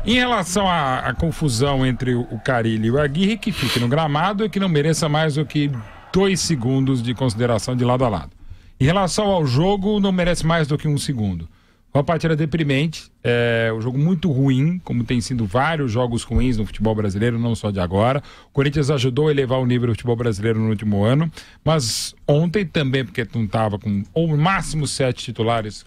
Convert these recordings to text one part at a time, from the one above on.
Em relação à confusão entre o Carille e o Aguirre, que fique no gramado e que não mereça mais do que 2 segundos de consideração de lado a lado. Em relação ao jogo, não merece mais do que 1 segundo. Uma partida deprimente, um jogo muito ruim, como tem sido vários jogos ruins no futebol brasileiro, não só de agora. O Corinthians ajudou a elevar o nível do futebol brasileiro no último ano, mas ontem também, porque não estava com ou no máximo 7 titulares,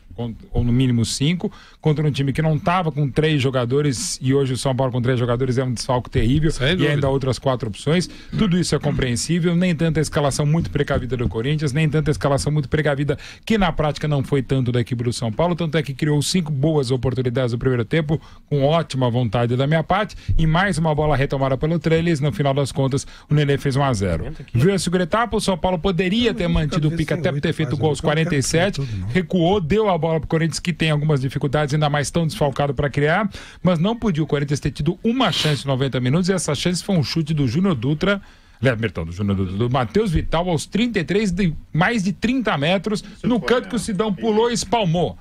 ou no mínimo 5, contra um time que não estava com 3 jogadores, e hoje o São Paulo com 3 jogadores é um desfalque terrível, e ainda outras 4 opções. Tudo isso é compreensível, nem tanta escalação muito precavida do Corinthians, nem tanta escalação muito precavida que na prática não foi tanto da equipe do São Paulo, tanto é que criou 5 boas oportunidades no primeiro tempo, com ótima vontade da minha parte, e mais uma bola retomada pelo Trellis. No final das contas, o Nenê fez 1-0. Viu a segunda etapa, o São Paulo poderia ter mantido o pique até ter feito gol aos 47, recuou, deu a bola pro Corinthians, que tem algumas dificuldades, ainda mais tão desfalcado para criar, mas não podia o Corinthians ter tido uma chance em 90 minutos, e essa chance foi um chute do Júnior Dutra, do Matheus Vital, aos 33, de mais de 30 metros, no canto que o Sidão pulou e espalmou.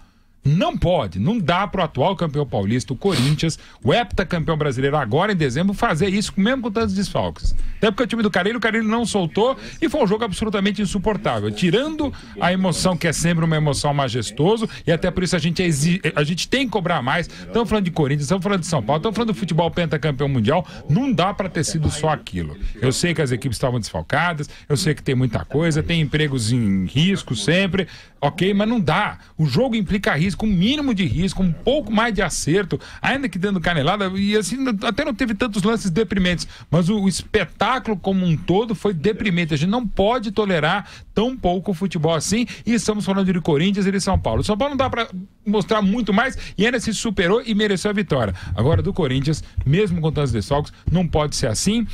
Não pode, não dá para o atual campeão paulista, o Corinthians, o heptacampeão brasileiro agora em dezembro, fazer isso mesmo com tantos desfalques. Até porque o time do Carille, não soltou, e foi um jogo absolutamente insuportável, tirando a emoção, que é sempre uma emoção majestoso, e até por isso a gente tem que cobrar mais. Estamos falando de Corinthians, estamos falando de São Paulo, estamos falando do futebol pentacampeão mundial, não dá para ter sido só aquilo. Eu sei que as equipes estavam desfalcadas, eu sei que tem muita coisa, tem empregos em risco sempre, ok, mas não dá. O jogo implica risco, um mínimo de risco, um pouco mais de acerto, ainda que dando canelada, e assim, até não teve tantos lances deprimentes, mas o espetáculo como um todo foi deprimente. A gente não pode tolerar tão pouco futebol assim, e estamos falando de Corinthians e de São Paulo. O São Paulo não dá para mostrar muito mais, e ainda se superou e mereceu a vitória. Agora, do Corinthians, mesmo com tantos desfalques, não pode ser assim.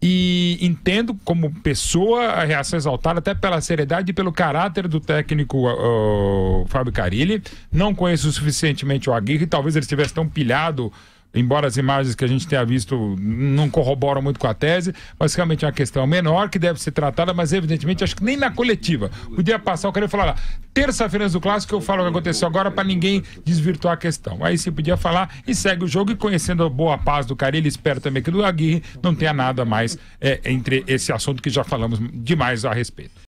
E entendo como pessoa a reação exaltada, até pela seriedade e pelo caráter do técnico Fábio Carille. Não conheço suficientemente o Aguirre, talvez ele estivesse tão pilhado, embora as imagens que a gente tenha visto não corroboram muito com a tese, mas realmente é uma questão menor que deve ser tratada, mas evidentemente acho que nem na coletiva podia passar o cara e falar lá, terça-feira do Clássico eu falo o que aconteceu agora para ninguém desvirtuar a questão. Aí se podia falar e segue o jogo, e conhecendo a boa paz do Carille, espero também que do Aguirre não tenha nada mais entre esse assunto que já falamos demais a respeito.